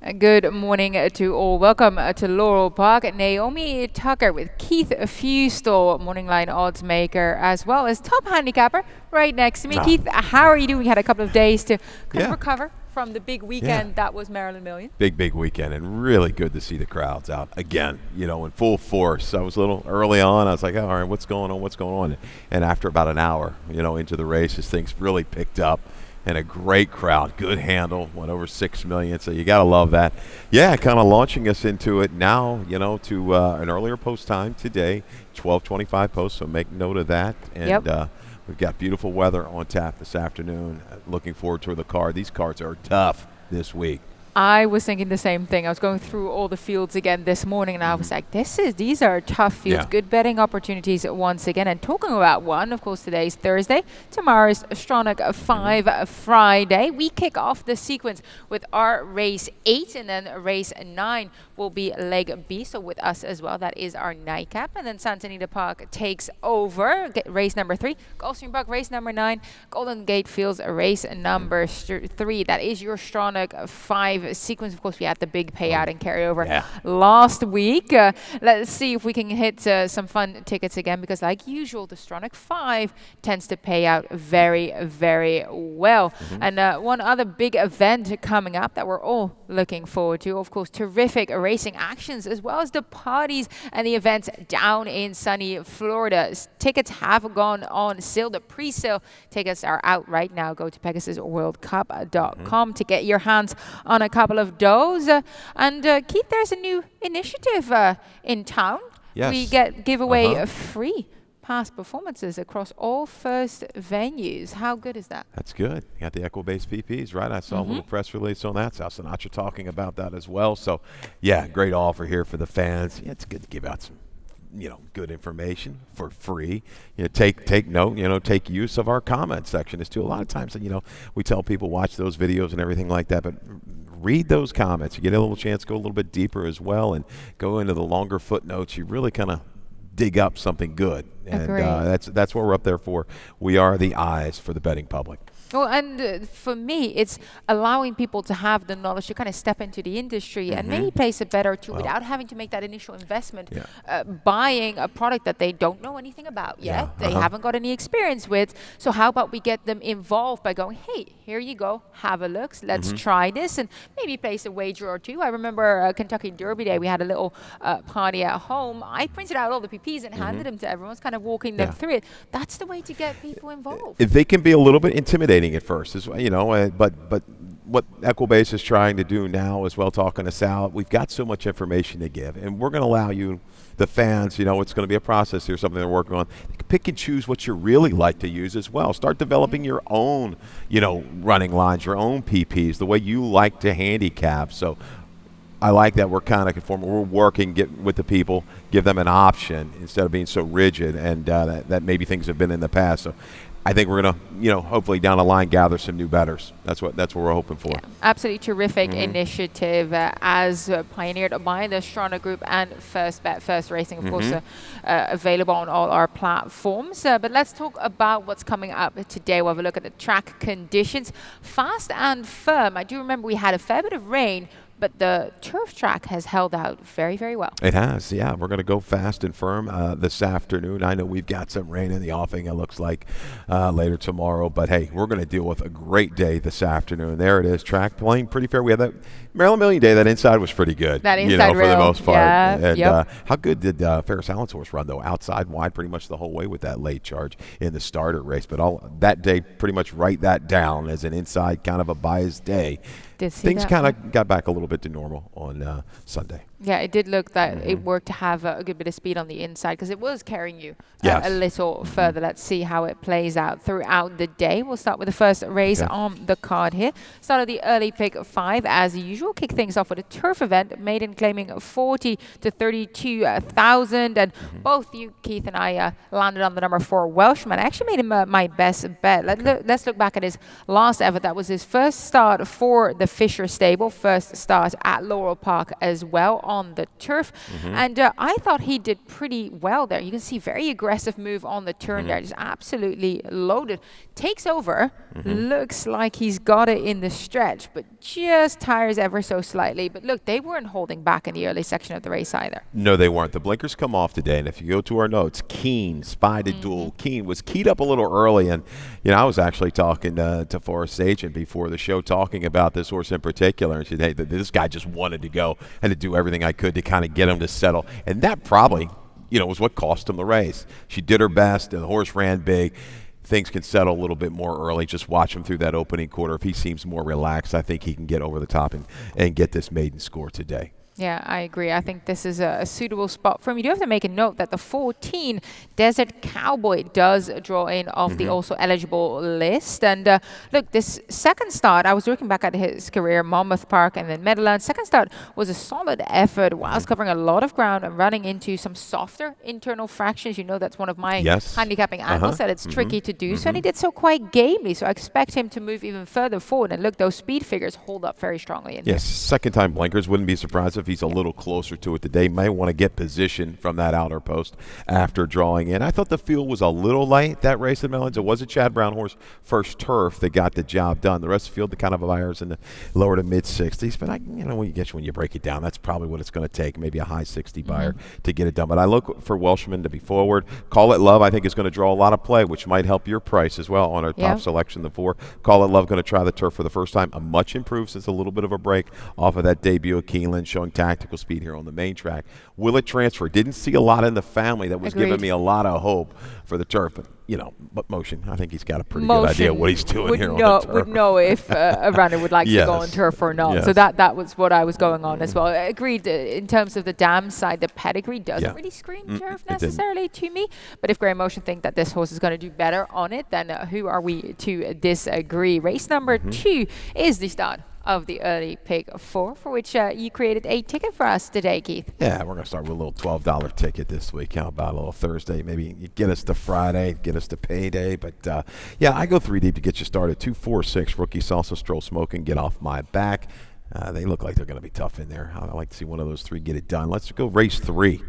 Good morning to all. Welcome to Laurel Park. Naomi Tucker with Keith Fustel, morning line odds maker, as well as top handicapper right next to me. Keith, how are you doing? You had a couple of days to kind of recover from the big weekend that was Maryland Million. Big weekend, and really good to see the crowds out again, in full force. I was a little early on. I was like, all right, what's going on? And after about an hour, into the races, things really picked up. And a great crowd, good handle, went over 6 million, so you got to love that. Yeah, kind of launching us into it now, to an earlier post time today, 12:25 post, so make note of that. And we've got beautiful weather on tap this afternoon. Looking forward to the card. These cards are tough this week. I was thinking the same thing. I was going through all the fields again this morning, and I was like, these are tough fields. Good betting opportunities once again. And talking about one, of course, today's Thursday. Tomorrow's Stronach 5 Friday. We kick off the sequence with our race 8, and then race 9 will be leg B. So with us as well, that is our nightcap. And then Santa Anita Park takes over. Race number 3. Gulfstream Park, race number 9. Golden Gate Fields, race number 3. That is your Stronach 5 sequence. Of course, we had the big payout and carryover last week. Let's see if we can hit some fun tickets again, because like usual, the Stronach 5 tends to pay out very, very well. And one other big event coming up that we're all looking forward to, of course, terrific racing actions, as well as the parties and the events down in sunny Florida. Tickets have gone on sale. The pre-sale tickets are out right now. Go to PegasusWorldCup.com to get your hands on a couple of those. And Keith, there's a new initiative in town. Yes. We give away free past performances across all first venues. How good is that? That's good. You got the Equibase PPs, right? I saw a little press release on that. Sal Sinatra talking about that as well. So, yeah, great offer here for the fans. Yeah, it's good to give out some good information for free. Take note, take use of our comment section as too. A lot of times, we tell people watch those videos and everything like that, but read those comments. You get a little chance to go a little bit deeper as well and go into the longer footnotes. You really kind of dig up something good. And that's what we're up there for. We are the eyes for the betting public. Well, and for me, it's allowing people to have the knowledge to kind of step into the industry and maybe place a bet or two without having to make that initial investment, buying a product that they don't know anything about yet, they haven't got any experience with. So how about we get them involved by going, hey, here you go, have a look, let's try this, and maybe place a wager or two. I remember Kentucky Derby Day, we had a little party at home. I printed out all the PPs and handed them to everyone. I was kind of walking them through it. That's the way to get people involved. They can be a little bit intimidating at first, but what Equibase is trying to do now as well, talking to Sal, we've got so much information to give, and we're going to allow you, the fans, it's going to be a process here, something they're working on. Pick and choose what you really like to use as well. Start developing your own, running lines, your own PPs, the way you like to handicap. So I like that we're kind of conforming. We're working with the people, give them an option instead of being so rigid, and that maybe things have been in the past. So I think we're going to, hopefully down the line gather some new bettors. That's what we're hoping for. Yeah, absolutely terrific initiative as pioneered by the Stronach Group and First Bet, First Racing, of course, available on all our platforms. But let's talk about what's coming up today. We'll have a look at the track conditions. Fast and firm. I do remember we had a fair bit of rain, but the turf track has held out very, very well. It has, yeah. We're going to go fast and firm this afternoon. I know we've got some rain in the offing, it looks like, later tomorrow. But, hey, we're going to deal with a great day this afternoon. There it is. Track playing pretty fair. We had that Maryland Million Day. That inside was pretty good. That inside for the most part. Yeah, and how good did Ferris Allen's horse run, though? Outside wide pretty much the whole way with that late charge in the starter race. But all that day, pretty much write that down as an inside kind of a biased day. Things kind of got back a little bit to normal on Sunday. Yeah, it did look that it worked to have a good bit of speed on the inside, because it was carrying you a little further. Let's see how it plays out throughout the day. We'll start with the first race on the card here. Started the early pick 5 as usual. Kick things off with a turf event. Maiden claiming 40 to 32,000, and both you, Keith, and I landed on the number 4 Welshman. I actually made him my best bet. Let's look back at his last effort. That was his first start for the Fisher stable. First start at Laurel Park as well on the turf. And I thought he did pretty well there. You can see very aggressive move on the turn there, just absolutely loaded. Takes over, looks like he's got it in the stretch, but just tires ever so slightly. But look, they weren't holding back in the early section of the race either. No, they weren't. The blinkers come off today, and if you go to our notes, Keen spied a duel. Keen was keyed up a little early, and I was actually talking to Forrest's agent before the show, talking about this horse in particular, and she said, hey, this guy just wanted to go and to do everything I could to kind of get him to settle, and that probably, was what cost him the race. She did her best, and the horse ran big. Things can settle a little bit more early. Just watch him through that opening quarter. If he seems more relaxed, I think he can get over the top and get this maiden score today. Yeah, I agree. I think this is a suitable spot for him. You do have to make a note that the 14 Desert Cowboy does draw in off the also eligible list. And look, this second start, I was looking back at his career, Monmouth Park and then Meadowlands. Second start was a solid effort whilst covering a lot of ground and running into some softer internal fractions. That's one of my handicapping angles, that it's tricky to do so. And he did so quite gamely. So I expect him to move even further forward. And look, those speed figures hold up very strongly in here. Yes, second time blinkers. Wouldn't be surprised if he's a little closer to it today. Might want to get position from that outer post after drawing in. I thought the field was a little light that race at Mellons. It was a Chad Brown horse first turf that got the job done. The rest of the field, the kind of buyers in the lower to mid 60s. But when you break it down, that's probably what it's going to take. Maybe a high 60 buyer to get it done. But I look for Welshman to be forward. Call It Love, I think, is going to draw a lot of play, which might help your price as well on our top selection, the 4. Call It Love going to try the turf for the first time. A much improved since a little bit of a break off of that debut of Keeneland, showing tactical speed here on the main track. Will it transfer? Didn't see a lot in the family that was giving me a lot of hope for the turf. But Motion, I think he's got a pretty good idea what he's doing here on the turf. Would know if a runner would like to go on turf or not. So that was what I was going on as well. Agreed. In terms of the dam side, the pedigree doesn't really scream turf necessarily to me. But if Grey Motion think that this horse is going to do better on it, then who are we to disagree? Race number 2 is the start of the early pick 4, for which you created a ticket for us today, Keith. Yeah, we're going to start with a little $12 ticket this week. How about a little Thursday? Maybe you get us to Friday, get us to payday. But, I go 3 deep to get you started. 2, 4, 6, Rookie Salsa, Stroll Smoking, Get Off My Back. They look like they're going to be tough in there. I like to see one of those 3 get it done. Let's go race 3.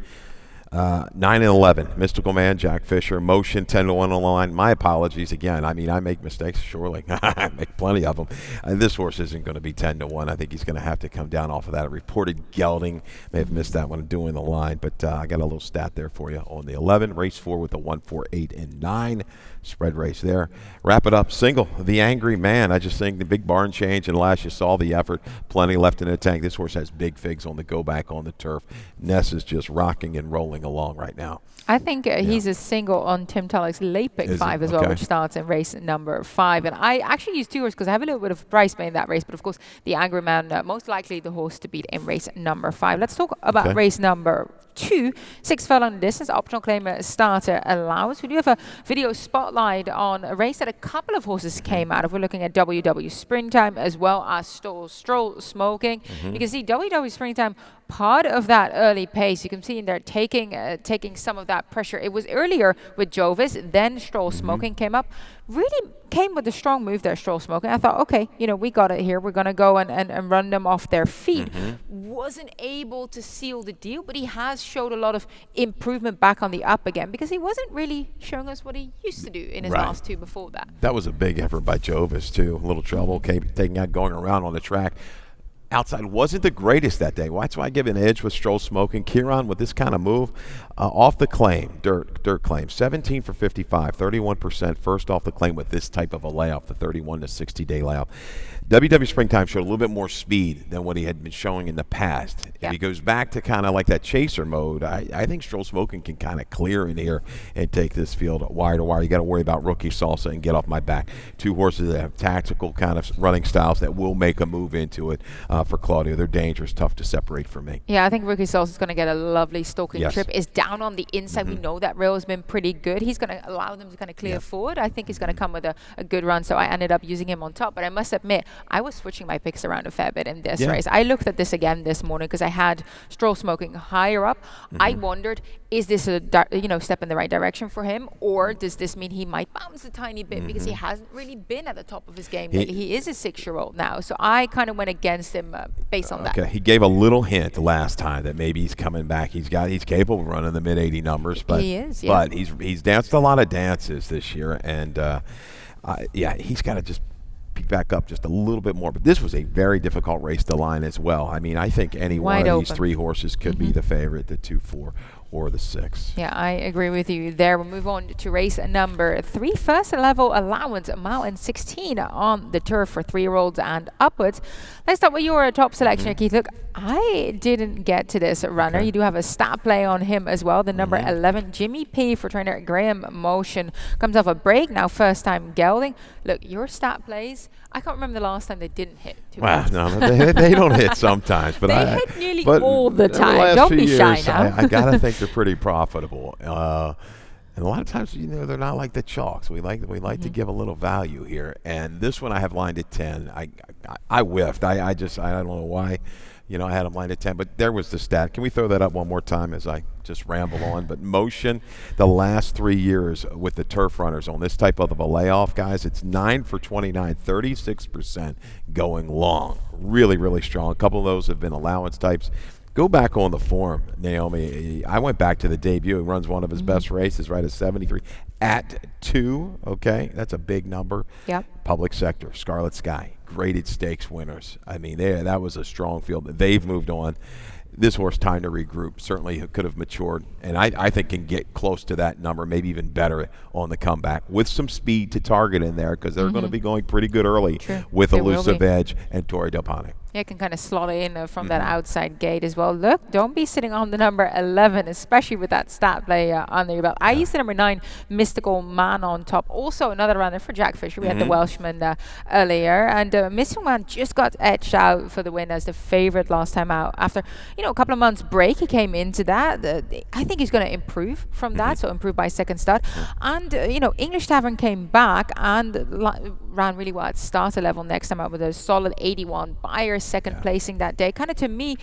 9 and 11, Mystical Man, Jack Fisher, Motion, 10 to 1 on the line. My apologies again. I make mistakes, surely. I make plenty of them. This horse isn't going to be 10 to 1. I think he's going to have to come down off of that. A reported gelding. May have missed that one doing the line, but I got a little stat there for you on the 11. Race 4 with the 1, 4, 8, and 9. Spread race there. Wrap it up. Single, The Angry Man. I just think the big barn change, and last you saw the effort. Plenty left in the tank. This horse has big figs on the go back on the turf. Ness is just rocking and rolling along right now. I think he's a single on Tim Tulloch's late pick 5 as well, which starts in race number 5. And I actually use 2 horses because I have a little bit of price play in that race. But of course, the Angry Man, most likely the horse to beat in race number 5. Let's talk about race number 2. 6 furlong distance, optional claim starter allowance. We do have a video spotlight on a race that a couple of horses came out of. We're looking at WW Springtime as well as Stroll Smoking. You can see WW Springtime, part of that early pace. You can see in there taking some of that pressure. It was earlier with Jovis, then Stroll Smoking came up. Really came with a strong move there, Stroll Smoking. I thought, okay, we got it here. We're going to go and run them off their feet. Wasn't able to seal the deal, but he has showed a lot of improvement back on the up again because he wasn't really showing us what he used to do in his last 2 before that. That was a big effort by Jovis, too. A little trouble taking out, going around on the track. Outside wasn't the greatest that day. Well, that's why I give an edge with Stroll Smoking. Kieran with this kind of move off the claim, dirt claim, 17 for 55, 31% first off the claim with this type of a layoff, the 31 to 60 day layoff. WW Springtime showed a little bit more speed than what he had been showing in the past. If he goes back to kind of like that chaser mode, I think Stroll Smoking can kind of clear in here and take this field wire to wire. You got to worry about Rookie Salsa and Get Off My Back. 2 horses that have tactical kind of running styles that will make a move into it for Claudio. They're dangerous, tough to separate from me. Yeah, I think Rookie Salsa is going to get a lovely stalking trip. Is down on the inside. We know that rail has been pretty good. He's going to allow them to kind of clear forward. I think he's going to come with a good run, so I ended up using him on top. But I must admit, I was switching my picks around a fair bit in this race. I looked at this again this morning because I had Stroll smoking higher up. I wondered, is this a step in the right direction for him, or does this mean he might bounce a tiny bit because he hasn't really been at the top of his game lately? He is a 6-year-old now, so I kind of went against him based on that. Okay, he gave a little hint last time that maybe he's coming back. He's capable of running the mid-80 numbers, but he is. But he's danced a lot of dances this year, and he's got to just pick back up just a little bit more. But this was a very difficult race to line as well. I mean, I think any one of these 3 horses could be the favorite, the 2, 4, or the 6. Yeah, I agree with you there. We'll move on to race number 3. First level allowance, a mile and 16 on the turf for 3-year-olds and upwards. Let's start with your top selection, Keith. Look, I didn't get to this runner. You do have a stat play on him as well. The number 11, Jimmy P, for trainer Graham Motion, comes off a break. Now first time gelding. Look, your stat plays, I can't remember the last time they didn't hit. Well, no, they don't hit sometimes. But they hit nearly all the time. Don't be shy now. I got to think they're pretty profitable. And a lot of times, they're not like the chalks. We like to give a little value here. And this one I have lined at 10. I whiffed. I don't know why. I had him lined at 10, but there was the stat. Can we throw that up one more time as I just ramble on? But Motion, the last 3 years with the turf runners on this type of a layoff, guys, it's 9 for 29, 36% going long. Really, really strong. A couple of those have been allowance types. Go back on the form, Naomi. I went back to the debut. He runs one of his best races, right, at 73 at 2. Okay, that's a big number. Yep. Public sector, Scarlet Sky, graded stakes winners. I mean, that was a strong field. They've moved on. This horse, time to regroup. Certainly could have matured, and I think can get close to that number, maybe even better on the comeback with some speed to target in there, because they're going to be going pretty good early with Elusive Edge and Torre Del Pane. Yeah, can kind of slot in from that outside gate as well. Look, don't be sitting on the number 11, especially with that stat play under your belt. I used the number 9, Mystical Man, on top. Also another runner for Jack Fisher. We had the Welshman earlier. And Mystical Man just got edged out for the win as the favorite last time out. After, a couple of months break, he came into that. I think he's going to improve from that, so improve by second start. And, English Tavern came back and ran really well at starter level next time out with a solid 81. Buyer second placing that day, kind of to me,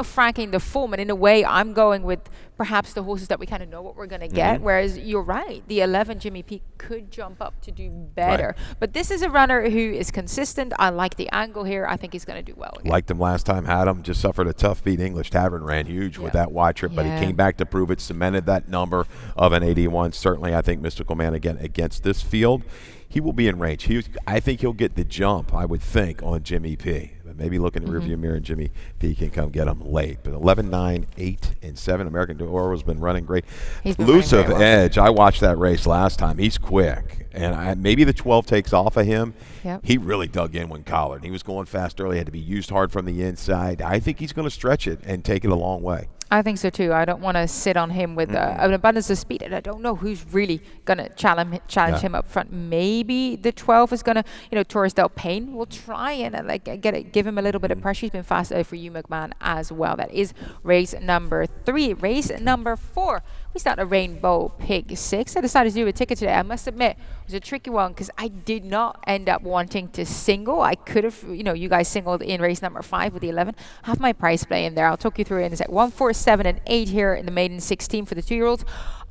franking the form. And in a way, I'm going with perhaps the horses that we kind of know what we're going to get, whereas you're right, the 11 Jimmy P could jump up to do better. But this is a runner who is consistent. I like the angle here. I think he's going to do well again. Liked him last time, had him, just suffered a tough beat. English Tavern ran huge with that wide trip, but he came back to prove it, cemented that number of an 81. Certainly, I think Mystical Man again against this field, he will be in range. I think he'll get the jump, I would think, on Jimmy P. But maybe look in the rearview mirror and Jimmy P can come get him late. But 11, 9, 8, and 7. American Oro's been running great. Elusive Edge, I watched that race last time. He's quick. And maybe the 12 takes off of him. He really dug in when collared. He was going fast early, had to be used hard from the inside. I think he's going to stretch it and take it a long way. I think so too. I don't want to sit on him with an abundance of speed, and I don't know who's really going to challenge him up front. Maybe the 12 is going to, Torres Del Paine will try and give him a little bit of pressure. He's been fast for Hugh McMahon as well. That is race number 3. Race number 4. We start a Rainbow Pig 6. I decided to do a ticket today. I must admit, it was a tricky one because I did not end up wanting to single. I could have, you guys singled in race number 5 with the 11. I have my price play in there. I'll talk you through it in a sec. 1, 4, 7, and 8 here in the maiden 16 for the 2-year-olds.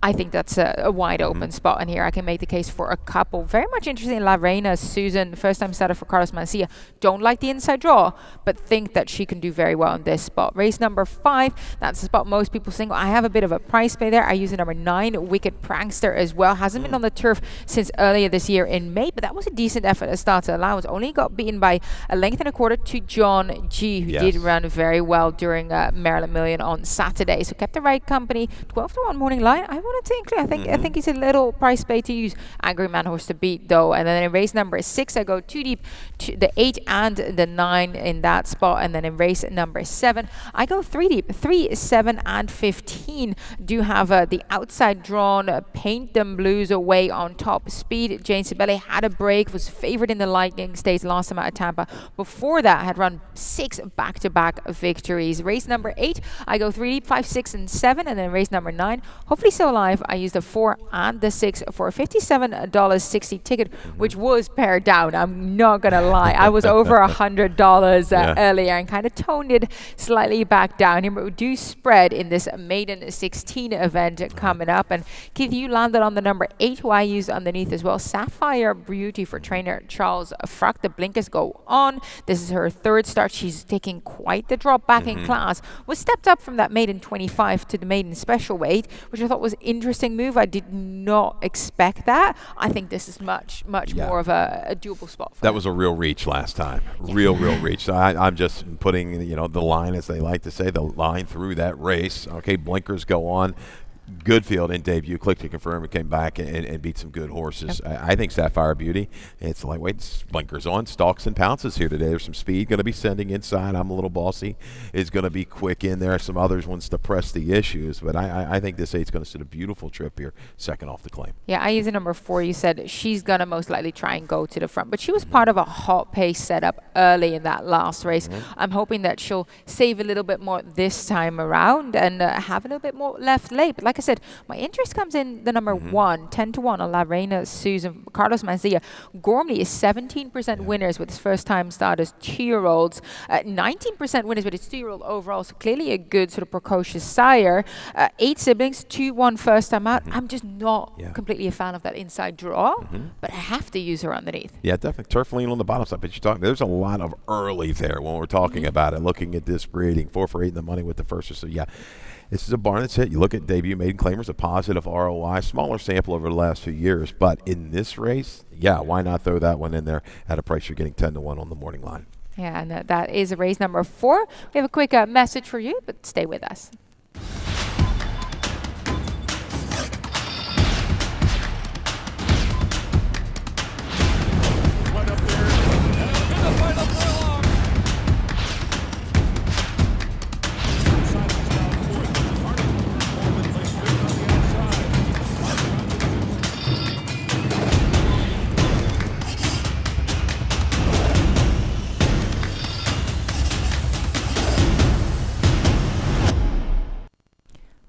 I think that's a wide open spot in here. I can make the case for a couple. Very much interested in La Reina Susan, first time starter for Carlos Mancia. Don't like the inside draw, but think that she can do very well in this spot. Race number 5, that's the spot most people single. I have a bit of a price play there. I use the number 9, Wicked Prankster as well. Hasn't been on the turf since earlier this year in May, but that was a decent effort at starter allowance. Only got beaten by a length and a quarter to John G, who did run very well during Maryland Million on Saturday. So kept the right company. 12 to 1 morning line. I wanted to include. I think he's a little price play to use. Angry Man horse to beat though. And then in race number 6, I go too deep to the 8 and the 9 in that spot. And then in race number 7, I go 3 deep. 3, 7, and 15 do have the outside drawn Paint Them Blues away on top speed. Jane Sibeli had a break, was favored in the Lightning Stakes last time out of Tampa. Before that, had run 6 back-to-back victories. Race number 8, I go 3 deep, 5, 6, and 7. And then race number 9, hopefully so alive. I used the 4 and the 6 for a $57.60 ticket, which was pared down. I'm not going to lie. I was over $100 earlier and kind of toned it slightly back down here. But we do spread in this maiden 16 event coming up. And Keith, you landed on the number 8, who I used underneath as well. Sapphire Beauty for trainer Charles Fruck. The blinkers go on. This is her third start. She's taking quite the drop back in class. Was stepped up from that maiden 25 to the maiden special weight, which I thought was an interesting move. I did not expect that. I think this is much more of a doable spot for that her. Was a real reach last time. Real reach. So I'm just putting, the line, as they like to say, the line through that race. Okay, blinkers go on. Good field in debut. Click to confirm. It came back and beat some good horses. Yep. I think Sapphire Beauty, it's lightweight, blinkers on, stalks and pounces here today. There's some speed going to be sending inside. I'm a little bossy. Is going to be quick in there. Some others wants to press the issues, but I think this 8's going to sit a beautiful trip here, second off the claim. Yeah, I use the number 4. You said she's going to most likely try and go to the front, but she was part of a hot pace setup early in that last race. I'm hoping that she'll save a little bit more this time around and have a little bit more left late. But like I said, my interest comes in the number 1, 10-1 on La Reina Susan. Carlos Mancia. Gormley is 17% winners with his first time starters, 2-year-olds. 19% winners with his 2-year-old overall. So clearly a good sort of precocious sire. 8 siblings, 2-1 first time out. I'm just not completely a fan of that inside draw, but I have to use her underneath. Yeah, definitely. Turf lean on the bottom side, but you're talking, there's a lot of early there when we're talking about it. Looking at this breeding, 4 for 8 in the money with the first. So yeah. This is a barn that's hit. You look at debut maiden claimers, a positive ROI, smaller sample over the last few years. But in this race, why not throw that one in there at a price you're getting 10-1 on the morning line? Yeah, and that is race number 4. We have a quick message for you, but stay with us.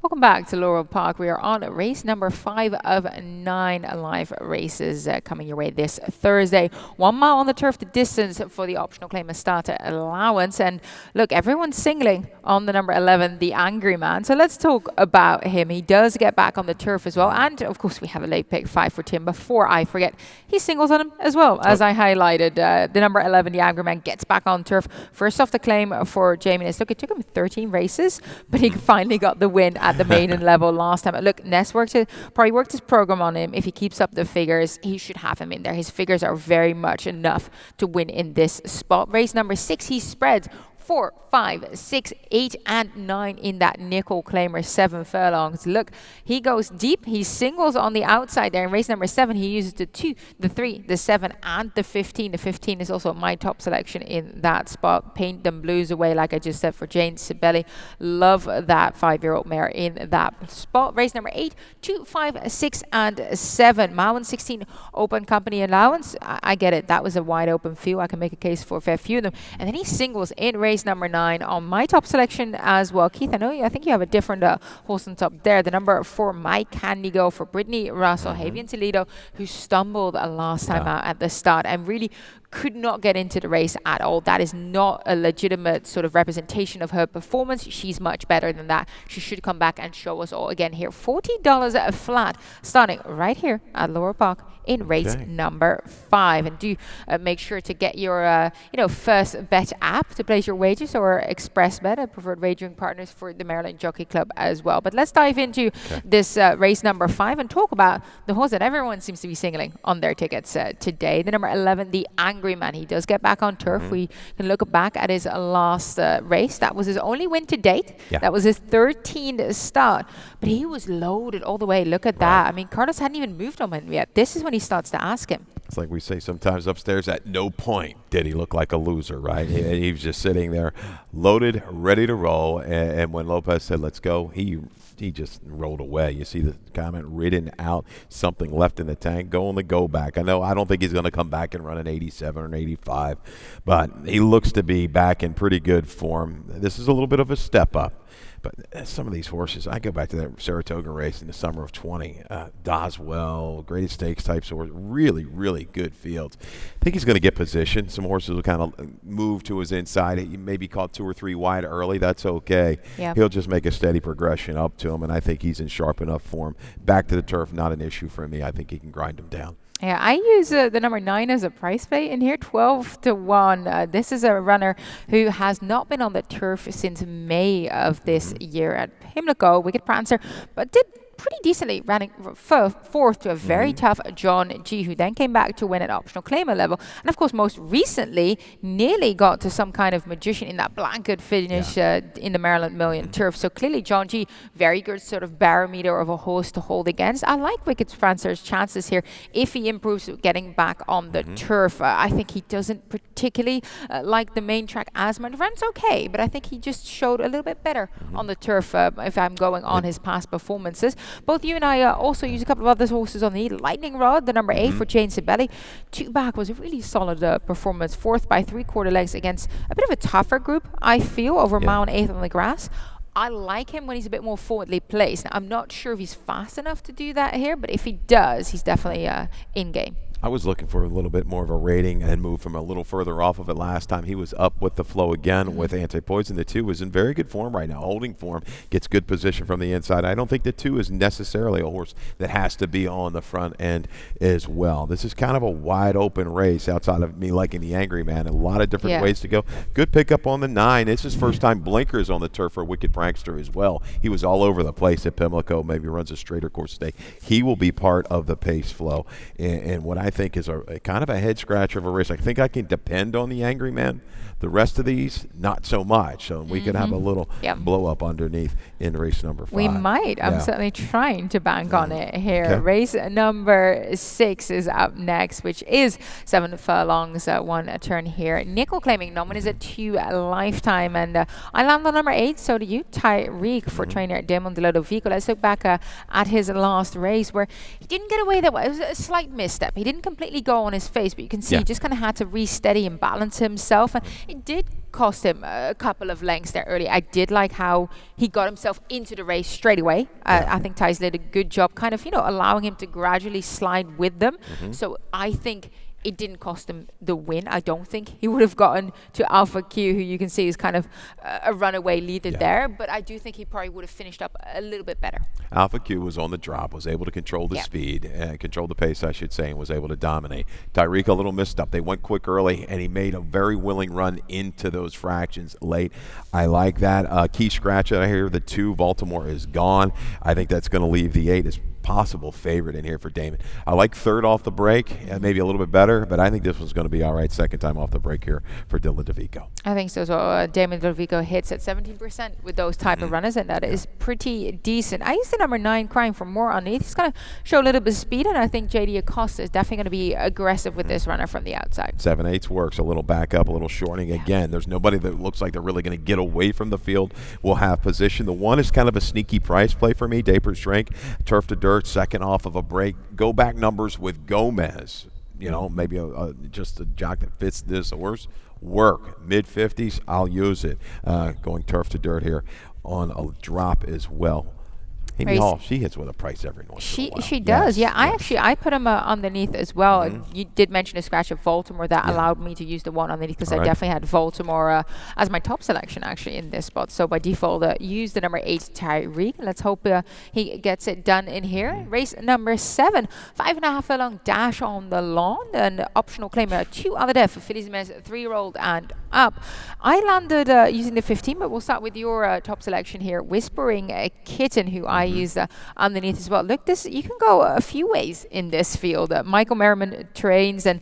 Welcome back to Laurel Park. We are on race number 5 of 9 live races coming your way this Thursday. 1 mile on the turf, the distance for the optional claim and starter allowance. And look, everyone's singling on the number 11, the Angry Man. So let's talk about him. He does get back on the turf as well. And of course, we have a late pick 5 for Tim. Before I forget, he singles on him as well, as I highlighted. The number 11, the Angry Man, gets back on turf. First off the claim for Jamie Ness. Look, it took him 13 races, but he finally got the win at the maiden level last time. Look, Ness probably worked his program on him. If he keeps up the figures, he should have him in there. His figures are very much enough to win in this spot. Race number 6, he spreads 4, 5, 6, 8, and 9 in that nickel claimer, 7 furlongs. Look, he goes deep. He singles on the outside there. In race number 7, he uses the 2, the 3, the 7, and the 15. The 15 is also my top selection in that spot. Paint them blues away, like I just said, for Jane Sibeli. Love that 5-year-old mare in that spot. Race number 8, 2, 5, 6, and 7. Mauen 16 open company allowance. I get it. That was a wide open field. I can make a case for a fair few of them. And then he singles in race number 9 on my top selection as well. Keith, I think you have a different horse on top there. The number 4, My Candy Go, for Brittany Russell, Javian Toledo, who stumbled last time out at the start and really could not get into the race at all. That is not a legitimate sort of representation of her performance. She's much better than that. She should come back and show us all again here. $40 flat, starting right here at Laurel Park in race number 5. And do make sure to get your first bet app to place your wagers, or express bet, a preferred wagering partners for the Maryland Jockey Club as well. But let's dive into this race number 5 and talk about the horse that everyone seems to be singling on their tickets today. The number 11, the Angry Man. He does get back on turf. We can look back at his last race. That was his only win to date. That was his 13th start, but he was loaded all the way. Look at that. I mean, Carlos hadn't even moved on him yet. This is when he starts to ask him. It's like we say sometimes upstairs, at no point did he look like a loser, right? He was just sitting there loaded, ready to roll. And when Lopez said, let's go, he just rolled away. You see the comment, ridden out, something left in the tank, go on the go back. I don't think he's going to come back and run an 87 or an 85, but he looks to be back in pretty good form. This is a little bit of a step up. But some of these horses, I go back to that Saratoga race in the summer of 20. Doswell, Greatest Stakes types of horses, really, really good fields. I think he's going to get position. Some horses will kind of move to his inside. He may be caught 2 or 3 wide early. That's okay. Yeah. He'll just make a steady progression up to him, and I think he's in sharp enough form. Back to the turf, not an issue for me. I think he can grind him down. Yeah, I use the number 9 as a price play in here, 12-1. This is a runner who has not been on the turf since May of this year at Pimlico, Wicked Prancer, but did pretty decently, running fourth to a very tough John G, who then came back to win at optional claimer level. And of course, most recently, nearly got to some kind of magician in that blanket finish in the Maryland Million turf. So clearly, John G, very good sort of barometer of a horse to hold against. I like Wicked Prancer's chances here if he improves getting back on the turf. I think he doesn't particularly like the main track as much. Runs okay, but I think he just showed a little bit better on the turf if I'm going on his past performances. Both you and I also use a couple of other horses on the Lightning Rod, the number 8 for Jane Sibeli. 2 back was a really solid performance. 4th by 3/4 legs against a bit of a tougher group, I feel, over mile 8th on the grass. I like him when he's a bit more forwardly placed. Now, I'm not sure if he's fast enough to do that here, but if he does, he's definitely in game. I was looking for a little bit more of a rating and move from a little further off of it last time. He was up with the flow again with Anti-Poison. The 2 is in very good form right now, holding form, gets good position from the inside. I don't think the 2 is necessarily a horse that has to be on the front end as well. This is kind of a wide open race outside of me liking the Angry Man. A lot of different ways to go. Good pickup on the 9. It's his first time blinkers on the turf for Wicked Prankster as well. He was all over the place at Pimlico, maybe runs a straighter course today. He will be part of the pace flow. And what I think is a kind of a head scratcher of a race. I think I can depend on the Angry Man. The rest of these, not so much. So we could have a little blow up underneath in race number 5. We might. I'm certainly trying to bank on it here. Okay. Race number 6 is up next, which is 7 furlongs, 1 turn here. Nickel claiming nominees at 2 lifetime. And I land on number 8. So do you, Tyreek, for trainer Damon De Lodovico. Let's look back at his last race where he didn't get away that way. It was a slight misstep. He didn't completely go on his face, but you can see he just kind of had to re-steady and balance himself. And it did cost him a couple of lengths there early. I did like how he got himself into the race straight away. I think Ty's did a good job kind of, allowing him to gradually slide with them. So I think it didn't cost him the win. I don't think he would have gotten to Alpha Q, who you can see is kind of a runaway leader there. But I do think he probably would have finished up a little bit better. Alpha Q was on the drop, was able to control the speed, control the pace, I should say, and was able to dominate. Tyreek a little missed up. They went quick early, and he made a very willing run into those fractions late. I like that. Key scratch that I hear, the 2, Baltimore, is gone. I think that's going to leave the 8 as possible favorite in here for Damon. I like 3rd off the break, maybe a little bit better, but I think this one's going to be all right. 2nd time off the break here for De Lodovico. I think so as well. Damon De Lodovico hits at 17% with those type of runners, and that is pretty decent. I used the number 9, Crying for More underneath. He's going to show a little bit of speed, and I think JD Acosta is definitely going to be aggressive with this runner from the outside. 7/8 works. A little back up, a little shortening. Again, there's nobody that looks like they're really going to get away from the field. Will have position. The 1 is kind of a sneaky price play for me. Dapers Drink, turf to dirt, 2nd off of a break. Go back numbers with Gomez. Maybe just a jock that fits this horse. Work. Mid-50s, I'll use it. Going turf to dirt here on a drop as well. Amy Hall, she hits with a price every once in a while. She does, I put him underneath as well. You did mention a scratch of Baltimore that allowed me to use the 1 underneath because I definitely had Baltimore as my top selection actually in this spot. So by default, use the number 8 Tyreek. Let's hope he gets it done in here. Race number 7, 5.5 furlong dash on the lawn, an optional claimer 2 on the death for fillies and mares 3-year-old and up. I landed using the 15, but we'll start with your top selection here. Whispering Kitten, who I used underneath as well. Look, you can go a few ways in this field. Michael Merriman trains, and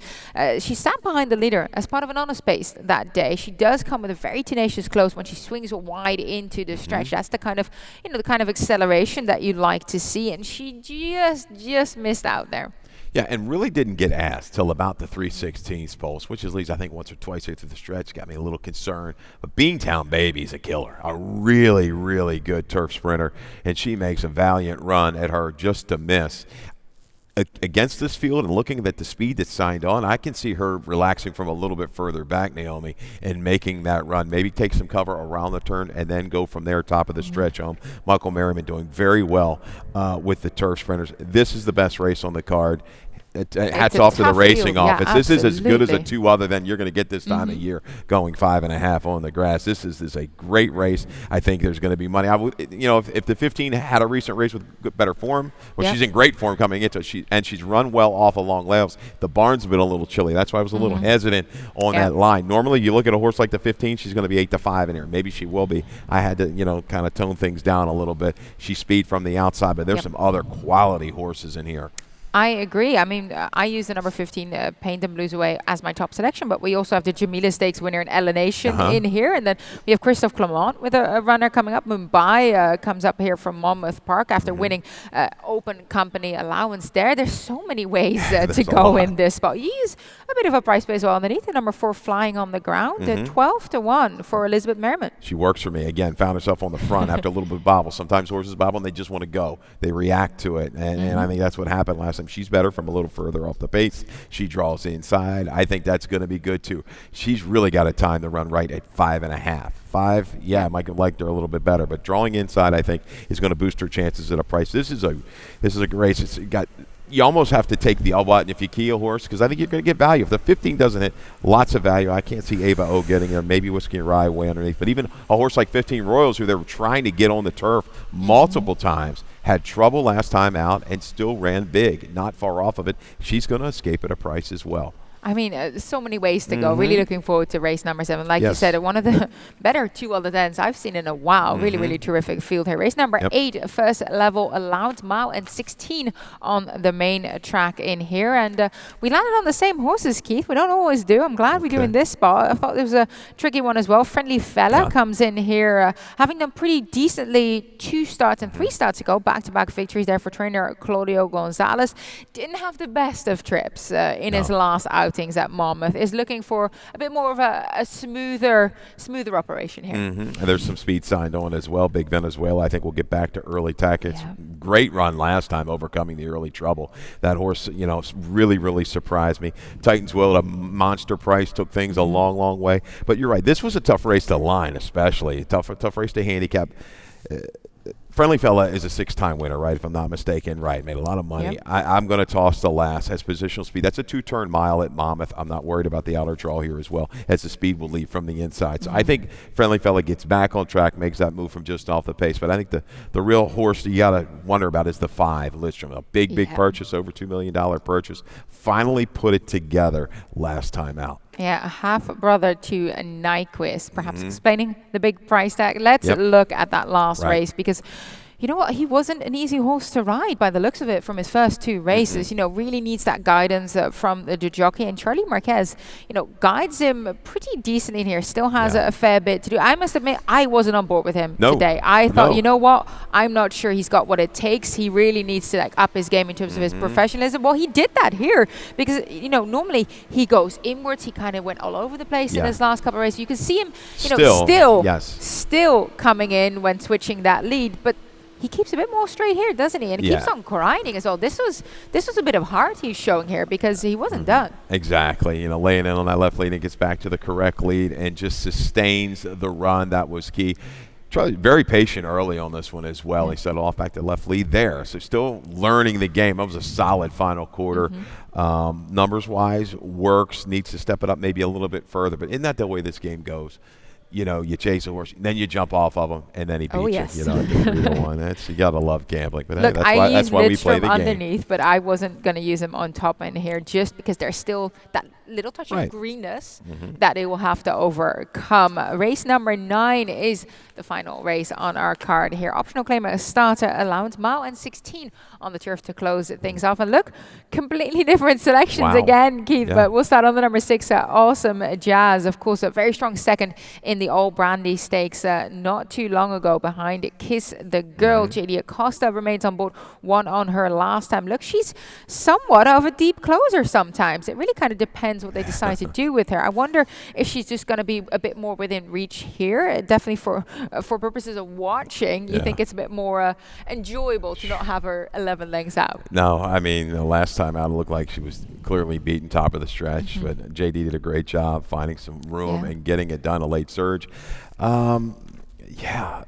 she sat behind the leader as part of an honor space that day. She does come with a very tenacious close when she swings wide into the stretch. That's the kind of, the kind of acceleration that you'd like to see, and she just missed out there. Yeah, and really didn't get asked till about the 3/16 pulse, which is at least I think once or twice here through the stretch. Got me a little concerned. But Beantown Baby's a killer, a really, really good turf sprinter, and she makes a valiant run at her just to miss. against this field and looking at the speed that's signed on, I can see her relaxing from a little bit further back, Naomi, and making that run. Maybe take some cover around the turn and then go from there, top of the stretch home. Michael Merriman doing very well with the turf sprinters. This is the best race on the card. Hats off to the racing office. This is as good as a 2 other than you're going to get this time of year, going 5.5 on the grass. This is a great race. I think there's going to be money. If the 15 had a recent race with better form, she's in great form coming into it, and she's run well off of long layoffs. The barn's been a little chilly. That's why I was a little hesitant on that line. Normally, you look at a horse like the 15, she's going to be 8-5 in here. Maybe she will be. I had to, kind of tone things down a little bit. She's speed from the outside, but there's some other quality horses in here. I agree. I mean, I use the number 15, Paint and Blues Away, as my top selection, but we also have the Jamila Stakes winner in Ellenation in here. And then we have Christophe Clement with a runner coming up. Mumbai comes up here from Monmouth Park after winning Open Company allowance there. There's so many ways to go in this spot. You use a bit of a price base well underneath. The number 4, Flying on the Ground, 12-1 for Elizabeth Merriman. She works for me. Again, found herself on the front after a little bit of bobble. Sometimes horses bobble and they just want to go. They react to it. And I think that's what happened last time. She's better from a little further off the pace. She draws inside. I think that's going to be good too. She's really got a time to run right at 5.5. 5, I might have liked her a little bit better, but drawing inside, I think, is going to boost her chances at a price. This is a race. It's got. You almost have to take the L button if you key a horse, because I think you're going to get value. If the 15 doesn't hit, lots of value. I can't see Ava O getting there. Maybe Whiskey and Rye way underneath. But even a horse like 15 Royals, who they were trying to get on the turf multiple times, had trouble last time out and still ran big, not far off of it. She's going to escape at a price as well. I mean, so many ways to go. Really looking forward to race number 7. Like you said, one of the better 2 other tens I've seen in a while. Really, really terrific field here. Race number 8, first level allowed, mile and 16 on the main track in here. And we landed on the same horses, Keith. We don't always do. I'm glad we do in this spot. I thought it was a tricky one as well. Friendly Fella comes in here, having done pretty decently 2 starts and 3 starts ago. Back-to-back victories there for trainer Claudio Gonzalez. Didn't have the best of trips in his last outings at Monmouth. Is looking for a bit more of a smoother operation here. And there's some speed signed on as well. Big Venezuela, I think, will get back to early tackets. Great run last time, overcoming the early trouble. That horse, really, really surprised me. Titans Will at a monster price took things a long, long way. But you're right. This was a tough race to line, especially. Tough race to handicap. Friendly Fella is a 6-time winner, right, if I'm not mistaken. Right, made a lot of money. I'm going to toss the last. Has positional speed. That's a 2-turn mile at Monmouth. I'm not worried about the outer draw here as well, as the speed will leave from the inside. So I think Friendly Fella gets back on track, makes that move from just off the pace. But I think the real horse you got to wonder about is the 5, Lidstrom. A big purchase, over $2 million purchase. Finally put it together last time out. Yeah, a half-brother to Nyquist, perhaps explaining the big price tag. Let's look at that last race, because you know what? He wasn't an easy horse to ride by the looks of it from his first 2 races. Really needs that guidance from the jockey. And Charlie Marquez, guides him pretty decently in here. Still has a fair bit to do. I must admit, I wasn't on board with him today. I thought, you know what? I'm not sure he's got what it takes. He really needs to up his game in terms of his professionalism. Well, he did that here because, normally he goes inwards. He kind of went all over the place in his last couple of races. You can see him, still coming in when switching that lead. But he keeps a bit more straight here, doesn't he? And he keeps on grinding as well. This was a bit of heart he's showing here because he wasn't done. Exactly. Laying in on that left lead and gets back to the correct lead and just sustains the run. That was key. Charlie, very patient early on this one as well. He settled off back to left lead there. So still learning the game. That was a solid final quarter. Numbers-wise, works, needs to step it up maybe a little bit further. But isn't that the way this game goes? You chase a horse, then you jump off of him, and then he beats you. At the 3-1. You gotta love gambling, but look, that's why we play the game. Underneath, but I wasn't gonna use him on top in here just because there's still that little touch of greenness that it will have to overcome. Race number 9 is the final race on our card here. Optional claim a starter allowance, mile and 16 on the turf to close things off. And look, completely different selections again, Keith. But we'll start on the number 6, Awesome Jazz. Of course, a very strong second in the Old Brandy Stakes not too long ago behind Kiss the Girl. JD Acosta remains on board, 1 on her last time. Look, she's somewhat of a deep closer sometimes. It really kind of depends what they decide to do with her. I wonder if she's just going to be a bit more within reach here. Definitely for for purposes of watching, you think it's a bit more enjoyable to not have her 11 lengths out. No, I mean, the last time out, it looked like she was clearly beaten top of the stretch, but JD did a great job finding some room and getting it done, a late surge. Yeah,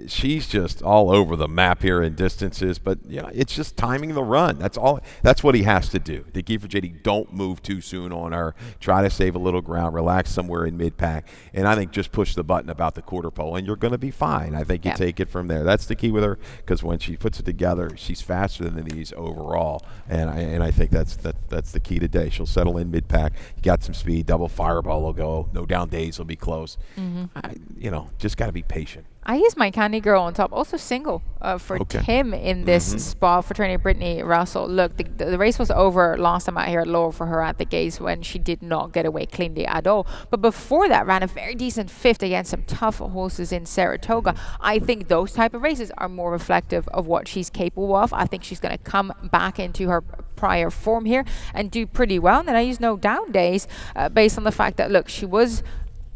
she's just all over the map here in distances, but it's just timing the run. That's all. That's what he has to do. The key for JD: don't move too soon on her. Try to save a little ground, relax somewhere in mid-pack, and I think just push the button about the quarter pole, and you're going to be fine. I think you take it from there. That's the key with her, because when she puts it together, she's faster than these overall, and I think that's the key today. She'll settle in mid-pack. You got some speed. Double fireball will go. No down days will be close. Just got to be patient. I use my Candy Girl on top, also single for Tim in this spot for training Brittany Russell. Look, the race was over last time out here at Laurel for her at the gates when she did not get away cleanly at all. But before that, ran a very decent fifth against some tough horses in Saratoga. I think those type of races are more reflective of what she's capable of. I think she's going to come back into her prior form here and do pretty well. And then I use no down days based on the fact that, look, she was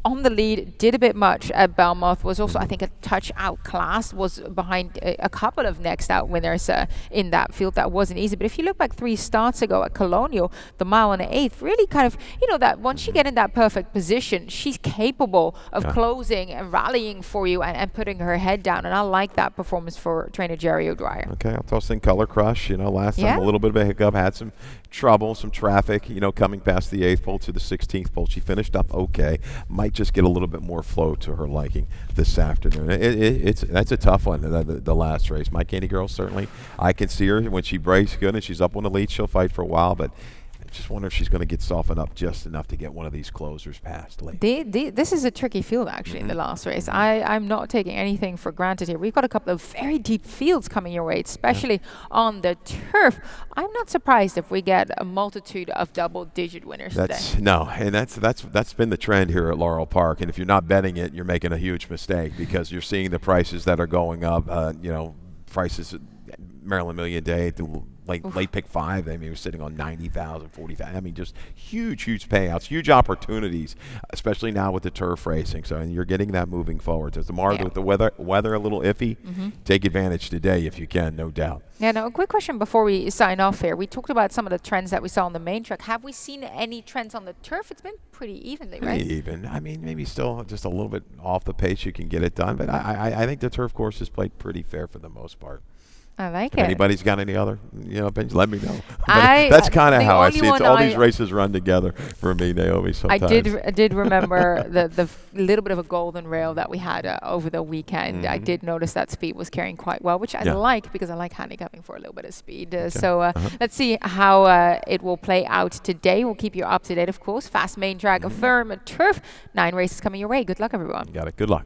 on the lead, did a bit much at Belmont, was also, I think, a touch outclassed, was behind a couple of next out winners in that field. That wasn't easy. But if you look back 3 starts ago at Colonial, the mile and the eighth, really kind of, that once you get in that perfect position, she's capable of closing and rallying for you and putting her head down. And I like that performance for trainer Jerry O'Dwyer. Okay, I'll toss in Color Crush. Last time a little bit of a hiccup, had some trouble, some traffic, coming past the 8th pole to the 16th pole. She finished up okay. Might just get a little bit more flow to her liking this afternoon. That's a tough one, the last race. My Candy Girl, certainly, I can see her when she breaks good and she's up on the lead, she'll fight for a while, but I just wonder if she's going to get softened up just enough to get one of these closers past late. This is a tricky field, actually, in the last race. I'm not taking anything for granted here. We've got a couple of very deep fields coming your way, especially on the turf. I'm not surprised if we get a multitude of double-digit winners today. No, and that's been the trend here at Laurel Park. And if you're not betting it, you're making a huge mistake, because you're seeing the prices that are going up. Prices, Maryland Million Day, late pick 5, we're sitting on 90,000, 40,000. Just huge payouts, huge opportunities, especially now with the turf racing. So, and you're getting that moving forward. As tomorrow with the weather a little iffy, take advantage today if you can, no doubt. Yeah, no, a quick question before we sign off here. We talked about some of the trends that we saw on the main track. Have we seen any trends on the turf? It's been pretty evenly, right? Pretty even. Maybe still just a little bit off the pace you can get it done, but I think the turf course has played pretty fair for the most part. I like it. Anybody's got any other opinions? Let me know. That's kind of how I see it. All these races run together for me, Naomi, sometimes. I did remember the little bit of a golden rail that we had over the weekend. I did notice that speed was carrying quite well, which I like, because I like handicapping for a little bit of speed. So let's see how it will play out today. We'll keep you up to date, of course. Fast main track, firm turf. 9 races coming your way. Good luck, everyone. Got it. Good luck.